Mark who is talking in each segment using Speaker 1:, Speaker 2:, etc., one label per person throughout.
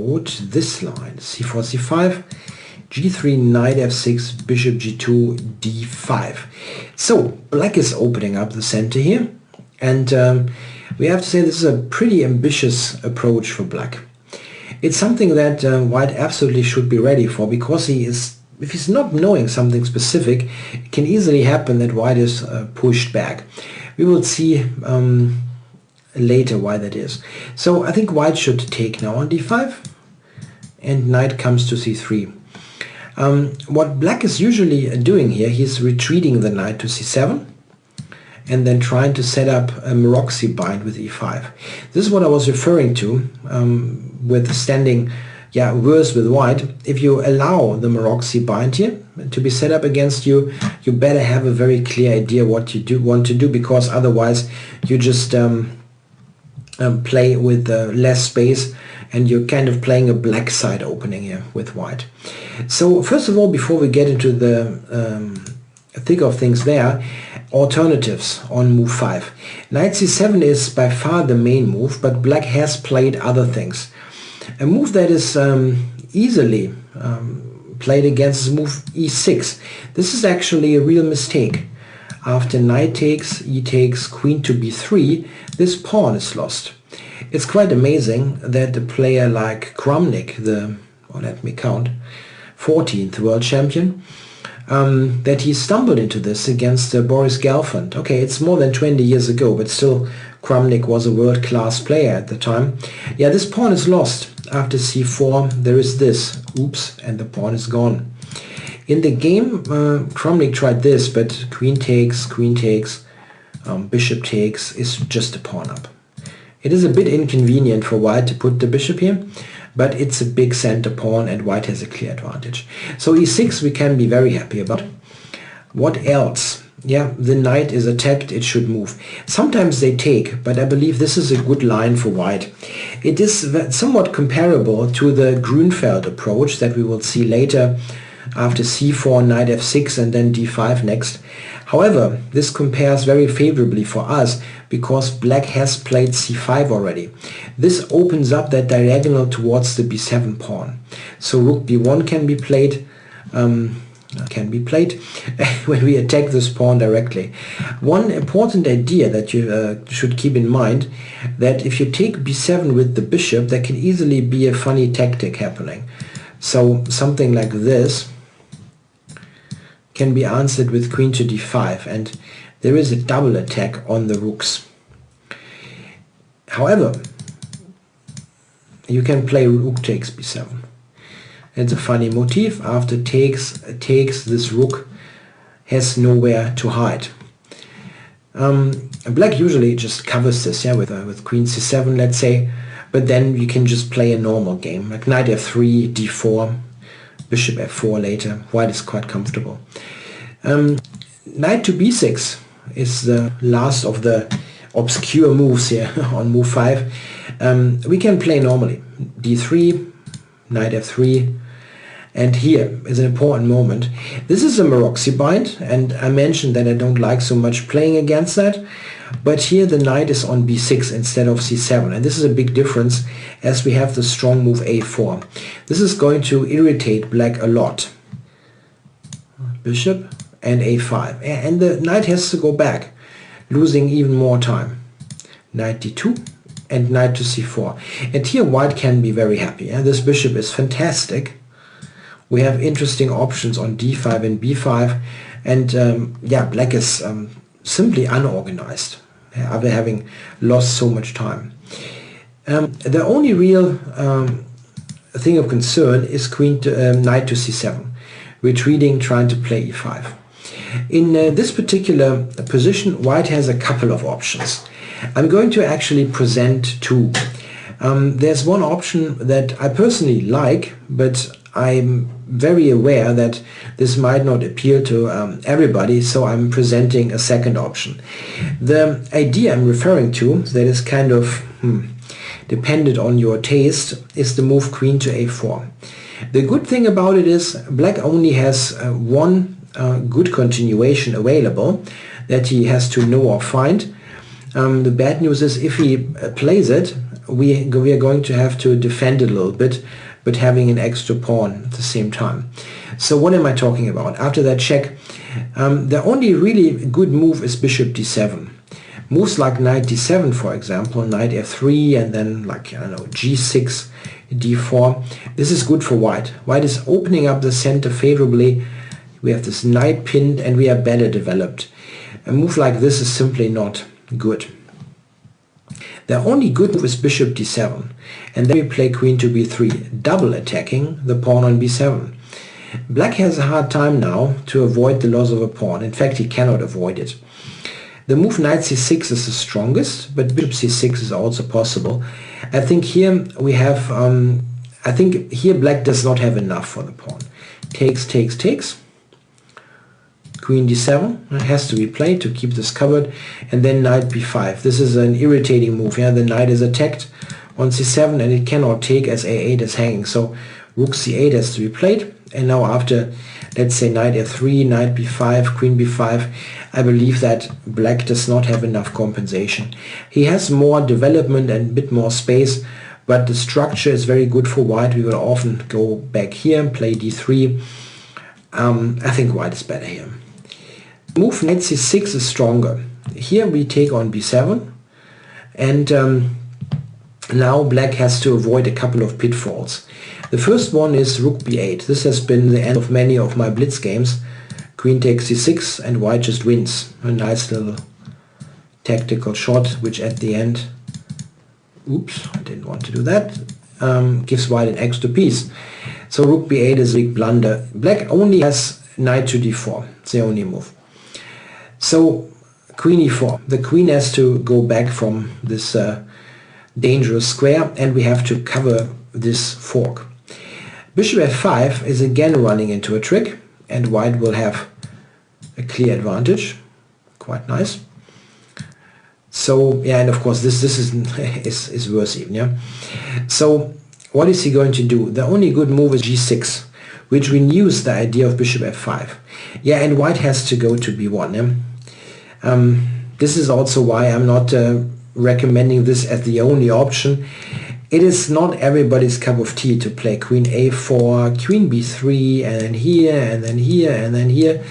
Speaker 1: this line, c4, c5, g3, knight f6, bishop g2, d5. So black is opening up the center here, and we have to say this is a pretty ambitious approach for black. It's something that white absolutely should be ready for, because if he's not knowing something specific, it can easily happen that white is pushed back. We will see later why that is. So I think white should take now on d5, and knight comes to c3. What black is usually doing here, he's retreating the knight to c7 and then trying to set up a Maroczy bind with e5. This is what I was referring to with standing worse with white. If you allow the Maroczy bind here to be set up against you, you better have a very clear idea what you want to do, because otherwise you just play with less space, and you're kind of playing a black side opening here with white. So first of all, before we get into the thick of things there, alternatives on move 5. Knight c7 is by far the main move, but black has played other things. A move that is easily played against is move e6. This is actually a real mistake. After knight takes, e takes, queen to b3, this pawn is lost. It's quite amazing that a player like Kramnik, let me count, 14th world champion, that he stumbled into this against Boris Gelfand. Okay, it's more than 20 years ago, but still Kramnik was a world-class player at the time. Yeah, this pawn is lost. After c4 there is this, oops, and the pawn is gone. In the game, Kramnik tried this, but queen takes, bishop takes is just a pawn up. It is a bit inconvenient for white to put the bishop here, but it's a big center pawn and white has a clear advantage. So e6 we can be very happy about. What else? Yeah, the knight is attacked, it should move. Sometimes they take, but I believe this is a good line for white. It is somewhat comparable to the Grünfeld approach that we will see later after c4, knight f6 and then d5 next. However, this compares very favorably for us because black has played c5 already. This opens up that diagonal towards the b7 pawn. So rook b1 can be played when we attack this pawn directly. One important idea that you should keep in mind, that if you take b7 with the bishop, there can easily be a funny tactic happening. So something like this can be answered with queen to d5, and there is a double attack on the rooks. However, you can play rook takes b7. It's a funny motif. After takes, this rook has nowhere to hide. Black usually just covers this, yeah, with queen c7, let's say, but then you can just play a normal game, like knight f3, d4, bishop f4 later. White is quite comfortable. Knight to b6 is the last of the obscure moves here on move 5. We can play normally. d3, knight f3, and here is an important moment. This is a Maroczy bind, and I mentioned that I don't like so much playing against that, but here the knight is on b6 instead of c7, and this is a big difference as we have the strong move a4. This is going to irritate black a lot. Bishop and a5, and the knight has to go back, losing even more time. Knight d2 and knight to c4, and here white can be very happy, and this bishop is fantastic. We have interesting options on d5 and b5, and yeah, black is simply unorganized after having lost so much time. The only real thing of concern is knight to c7, retreating, trying to play e5. In this particular position, white has a couple of options. I'm going to actually present two. There's one option that I personally like, but I'm very aware that this might not appeal to everybody, so I'm presenting a second option. The idea I'm referring to, that is kind of dependent on your taste, is the move queen to a4. The good thing about it is black only has one good continuation available that he has to know or find, The bad news is if he plays it, we are going to have to defend it a little bit, but having an extra pawn at the same time. So what am I talking about? After that check, the only really good move is bishop d7. Moves like knight d7, for example, knight f3, and then like, I don't know, g6, d4. This is good for white. White is opening up the center favorably. We have this knight pinned and we are better developed. A move like this is simply not good. The only good move is bishop d7, and then we play queen to b3, double attacking the pawn on b7. Black has a hard time now to avoid the loss of a pawn. In fact, he cannot avoid it. The move knight c6 is the strongest, but bishop c6 is also possible. I think here we have, I think here black does not have enough for the pawn. Takes, takes, takes. Queen d7 it has to be played to keep this covered, and then knight b5. This is an irritating move. Yeah, the knight is attacked on c7 and it cannot take as a8 is hanging. So rook c8 has to be played, and now after, let's say, knight f3, knight b5, queen b5, I believe that black does not have enough compensation. He has more development and a bit more space, but the structure is very good for white. We will often go back here and play d3. I think white is better here. Move knight c6 is stronger. Here we take on b7, and now black has to avoid a couple of pitfalls. The first one is rook b8. This has been the end of many of my blitz games. Queen takes c6 and white just wins. A nice little tactical shot, which at the end, oops, I didn't want to do that, gives white an extra piece. So rook b8 is a big blunder. Black only has knight to d4. It's the only move. So queen e4. The queen has to go back from this dangerous square, and we have to cover this fork. Bishop f5 is again running into a trick, and white will have a clear advantage. Quite nice. So yeah, and of course this is worse even. Yeah. So what is he going to do? The only good move is g6, which renews the idea of bishop f5. Yeah, and white has to go to b1. Yeah? This is also why I'm not recommending this as the only option. It is not everybody's cup of tea to play queen a4, queen b3, and then here, and then here, and then here.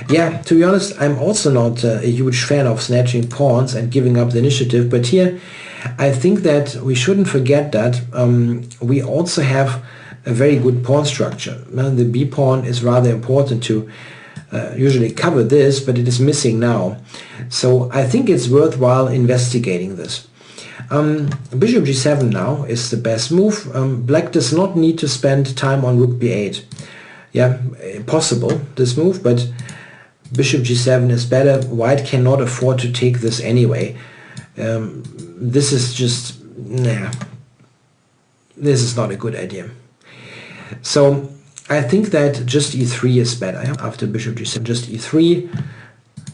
Speaker 1: Yeah, to be honest, I'm also not a huge fan of snatching pawns and giving up the initiative, but here I think that we shouldn't forget that we also have a very good pawn structure. The b pawn is rather important to usually cover this, but it is missing now. So I think it's worthwhile investigating this. Bishop g7 now is the best move. Black does not need to spend time on rook b8. Yeah, possible, this move, but bishop g7 is better. White cannot afford to take this anyway. This is just, nah, this is not a good idea. So I think that just e3 is better. Yeah? After bishop g7, just e3.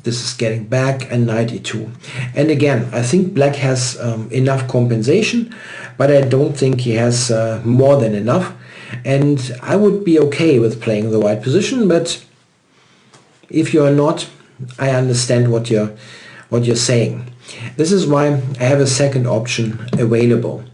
Speaker 1: This is getting back, and knight e2. And again, I think black has enough compensation, but I don't think he has more than enough. And I would be okay with playing the white position, but if you're not, I understand what you're saying. This is why I have a second option available.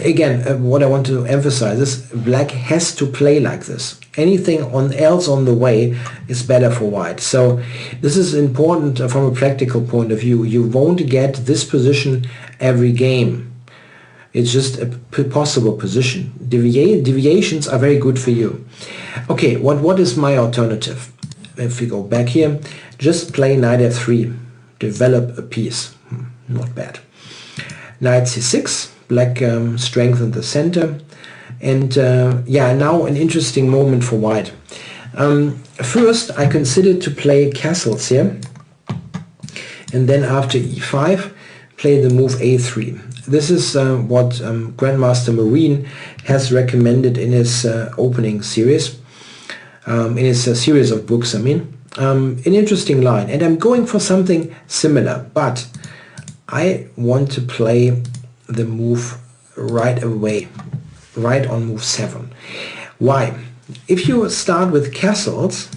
Speaker 1: Again, what I want to emphasize is black has to play like this. Anything else on the way is better for white. So this is important from a practical point of view. You won't get this position every game. It's just a possible position. Deviations are very good for you. Okay, what is my alternative? If we go back here, just play knight f3. Develop a piece. Not bad. Knight c6. Black strengthened the center. And yeah, now an interesting moment for white. First, I considered to play castles here. And then after e5, play the move a3. This is what Grandmaster Marine has recommended in his opening series. In his series of books, I mean. An interesting line. And I'm going for something similar. But I want to play the move right away. Right on move 7. Why? If you start with castles,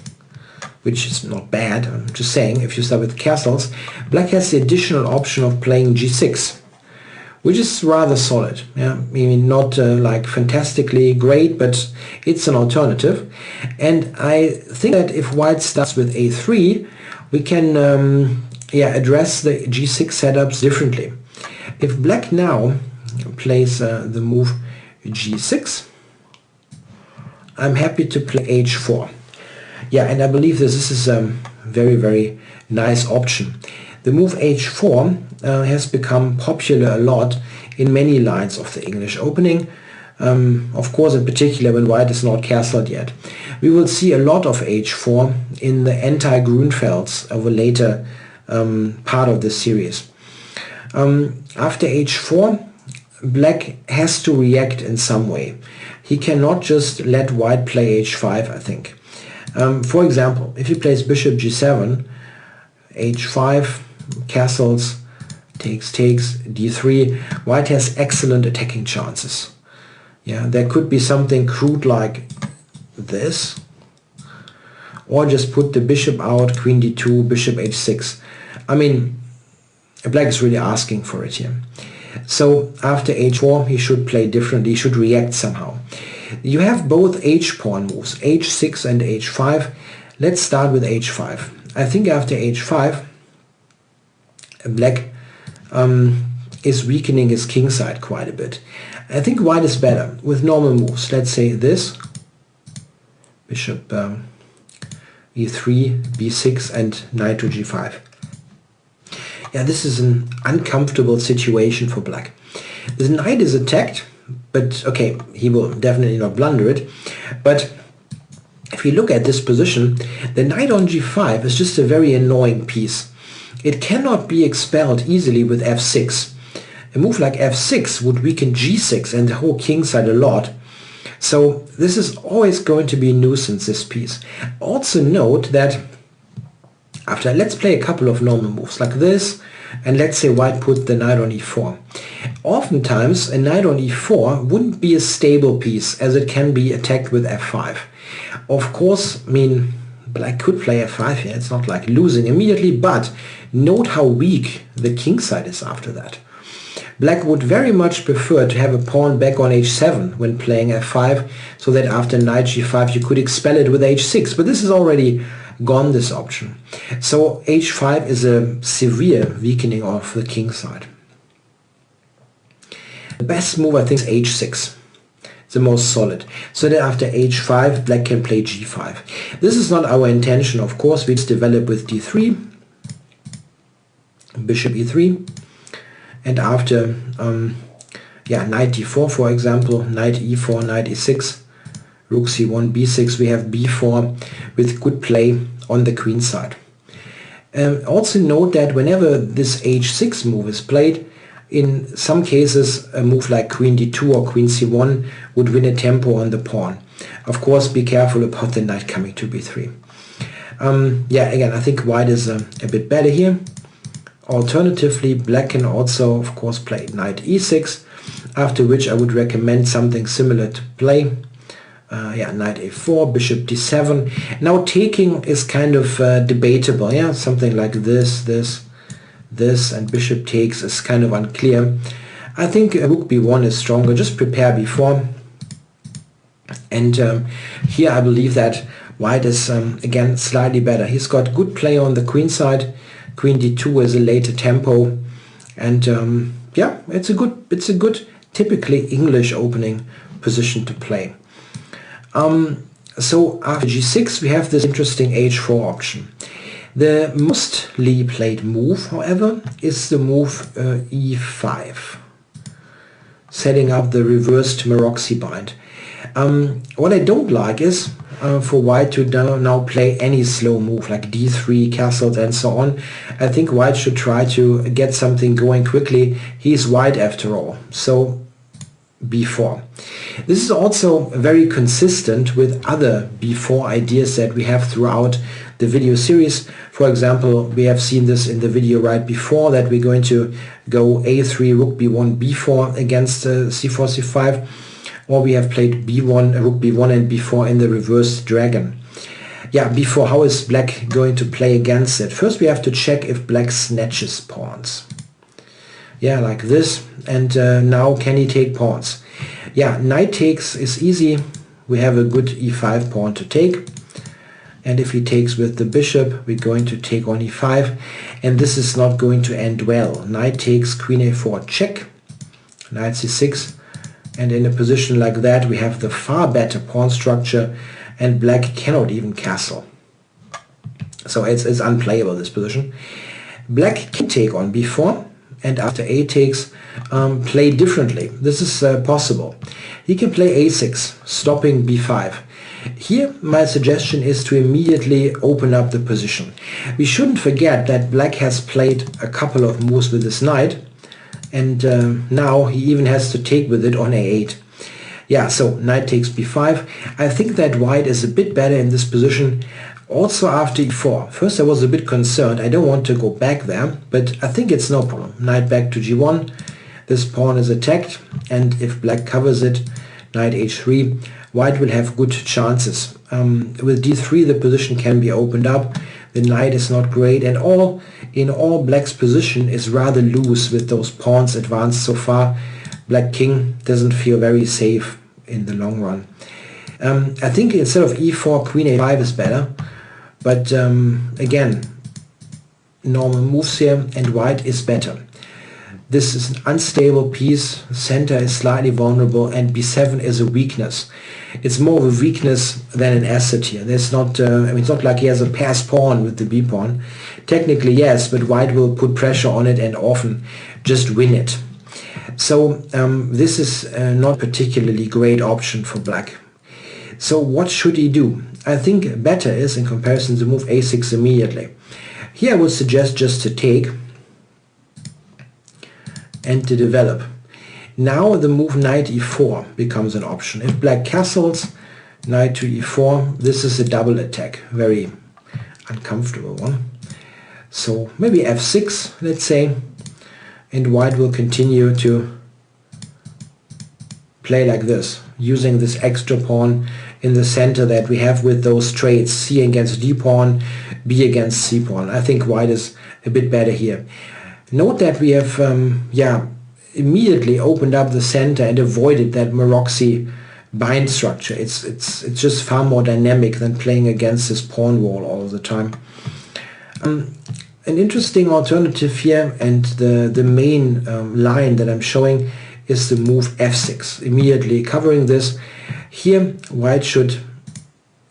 Speaker 1: which is not bad. I'm just saying, if you start with castles, black has the additional option of playing g6, which is rather solid. Yeah, I mean, not like fantastically great, but it's an alternative. And I think that if white starts with a3, we can address the g6 setups differently. If black now plays the move g6, I'm happy to play h4. Yeah, and I believe this is a very, very nice option. The move h4 has become popular a lot in many lines of the English opening. Of course, in particular when white is not castled yet. We will see a lot of h4 in the anti-Grunfelds of a later part of the series. After h4, black has to react in some way. He cannot just let white play h5, I think. For example, if he plays bishop g7, h5, castles, takes, d3, white has excellent attacking chances. Yeah, there could be something crude like this, or just put the bishop out, queen d2, bishop h6. I mean, black is really asking for it here. So after h4, he should play differently, he should react somehow. You have both h-pawn moves, h6 and h5. Let's start with h5. I think after h5, black is weakening his king side quite a bit. I think white is better with normal moves. Let's say this, bishop e3, b6, and knight to g5. Yeah, this is an uncomfortable situation for black. The knight is attacked, but okay, he will definitely not blunder it. But if you look at this position, the knight on g5 is just a very annoying piece. It cannot be expelled easily with f6. A move like f6 would weaken g6 and the whole king side a lot. So this is always going to be a nuisance, this piece. Also note that after, let's play a couple of normal moves like this, and let's say white put the knight on e4. Oftentimes a knight on e4 wouldn't be a stable piece as it can be attacked with f5. Of course, I mean, black could play f5 here, it's not like losing immediately, but note how weak the king side is after that. Black would very much prefer to have a pawn back on h7 when playing f5, so that after knight g5 you could expel it with h6, but this is already gone, this option. So h5 is a severe weakening of the king side. The best move I think is h6. It's the most solid. So that after h5 black can play g5. This is not our intention, of course. We just develop with d3, bishop e3, and after knight d4 for example, knight e4, knight e6, rook c1, b6, we have b4 with good play on the queen side. Also note that whenever this h6 move is played, in some cases a move like queen d2 or queen c1 would win a tempo on the pawn. Of course, be careful about the knight coming to b3. Again, I think white is a bit better here. Alternatively, black can also, of course, play knight e6, after which I would recommend something similar to play. Knight a4, bishop d7. Now taking is kind of debatable. Yeah, something like this, and bishop takes is kind of unclear. I think rook b1 is stronger. Just prepare before. And here I believe that white is again slightly better. He's got good play on the queen side. Queen d2 is a later tempo, and it's a good typically English opening position to play. So after g6 we have this interesting h4 option. The mostly played move, however, is the move e5, setting up the reversed Maroczy bind. What I don't like is for white to now play any slow move like d3, castles and so on. I think white should try to get something going quickly. He's white after all. So b4. This is also very consistent with other b4 ideas that we have throughout the video series. For example, we have seen this in the video right before, that we're going to go a3, rook b1, b4 against c4, c5, or we have played b1, rook b1 and b4 in the reversed dragon. yeah, before, how is black going to play against it? First we have to check if black snatches pawns. Yeah, like this. And now can he take pawns? Yeah, knight takes is easy. We have a good e5 pawn to take. And if he takes with the bishop, we're going to take on e5. And this is not going to end well. Knight takes, queen a4, check. Knight c6. And in a position like that, we have the far better pawn structure. And black cannot even castle. So it's unplayable, this position. Black can take on b4. And after a takes, play differently. This is possible. He can play a6, stopping b5. Here my suggestion is to immediately open up the position. We shouldn't forget that black has played a couple of moves with his knight, and now he even has to take with it on a8. Yeah, so knight takes b5. I think that white is a bit better in this position. Also after e4. First I was a bit concerned. I don't want to go back there, but I think it's no problem. Knight back to g1. This pawn is attacked, and if black covers it, knight h3, white will have good chances. With d3 the position can be opened up. The knight is not great, and in all black's position is rather loose with those pawns advanced so far. Black king doesn't feel very safe in the long run. I think instead of e4, queen a5 is better. But again, normal moves here, and white is better. This is an unstable piece, center is slightly vulnerable, and b7 is a weakness. It's more of a weakness than an asset here. There's not, I mean, it's not like he has a passed pawn with the b pawn. Technically yes, but white will put pressure on it and often just win it. So this is not a particularly great option for black. So what should he do? I think better is, in comparison, to move a6 immediately. Here I would suggest just to take and to develop. Now the move knight e4 becomes an option. If black castles, knight to e4, this is a double attack, very uncomfortable one. So maybe f6, let's say, and white will continue to play like this, using this extra pawn in the center that we have with those traits, c against d pawn, b against c pawn. I think white is a bit better here. Note that we have immediately opened up the center and avoided that Maroczy bind structure. It's just far more dynamic than playing against this pawn wall all the time. An interesting alternative here, and the main line that I'm showing, is the move f6, immediately covering this. Here white should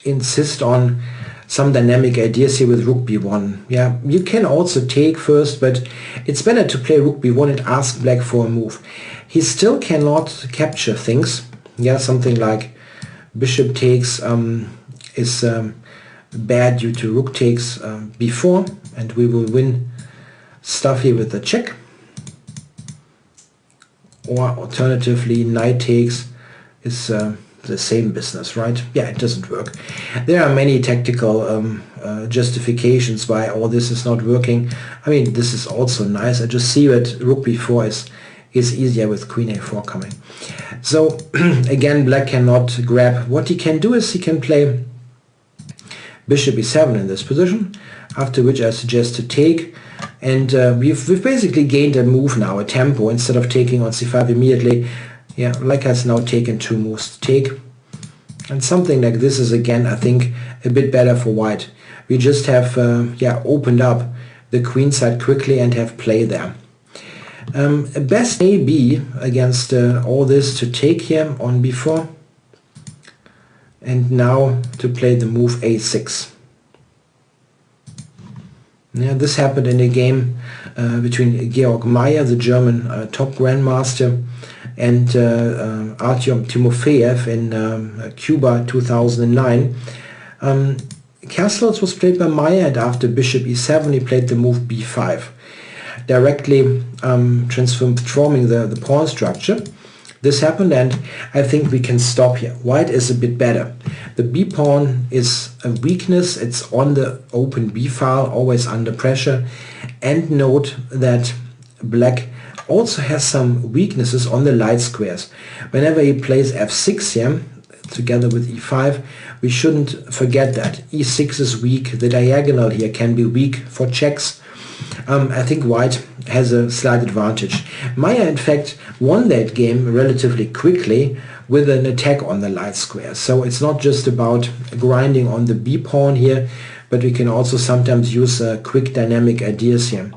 Speaker 1: insist on some dynamic ideas here with rook b1. Yeah, you can also take first, but it's better to play rook b1 and ask black for a move. He still cannot capture things. Yeah, something like bishop takes is bad due to rook takes b4, and we will win stuff here with the check. Or alternatively, knight takes is the same business, right? Yeah, it doesn't work. There are many tactical justifications why all this is not working. I mean, this is also nice. I just see that rook b4 is easier with queen a4 coming. So again, black cannot grab. What he can do is he can play bishop e7 in this position, after which I suggest to take. And we've basically gained a move now, a tempo, instead of taking on c5 immediately. Yeah, black has now taken two moves to take. And something like this is, again, I think, a bit better for white. We just have opened up the queen side quickly and have play there. Best may be, against all this, to take here on b4. And now to play the move a6. Yeah, this happened in a game between Georg Mayer, the German top grandmaster, and Artyom Timofeyev in Cuba 2009. Castles was played by Mayer, and after bishop e7 he played the move b5, directly transforming the pawn structure. This happened, and I think we can stop here. White is a bit better. The b pawn is a weakness. It's on the open b file, always under pressure. And note that black also has some weaknesses on the light squares. Whenever he plays f6 here, together with e5. We shouldn't forget that. e6 is weak. The diagonal here can be weak for checks. I think white has a slight advantage. Maya, in fact, won that game relatively quickly with an attack on the light square. So it's not just about grinding on the b pawn here, but we can also sometimes use quick dynamic ideas here.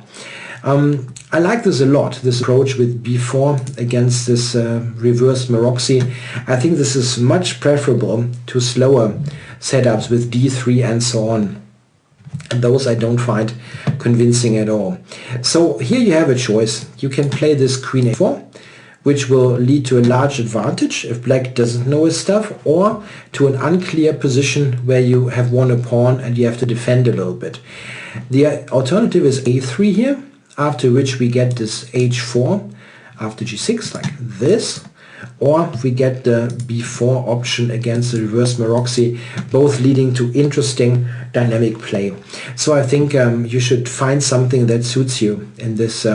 Speaker 1: I like this a lot, this approach with b4 against this reverse Maroczy. I think this is much preferable to slower setups with d3 and so on. And those I don't find convincing at all. So here you have a choice. You can play this queen a4, which will lead to a large advantage if black doesn't know his stuff, or to an unclear position where you have won a pawn and you have to defend a little bit. The alternative is a3 here, after which we get this h4 after g6 like this, or we get the b4 option against the reverse Maroczy, both leading to interesting dynamic play. So I think you should find something that suits you in this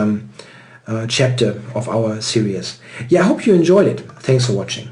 Speaker 1: chapter of our series. Yeah, I hope you enjoyed it. Thanks for watching.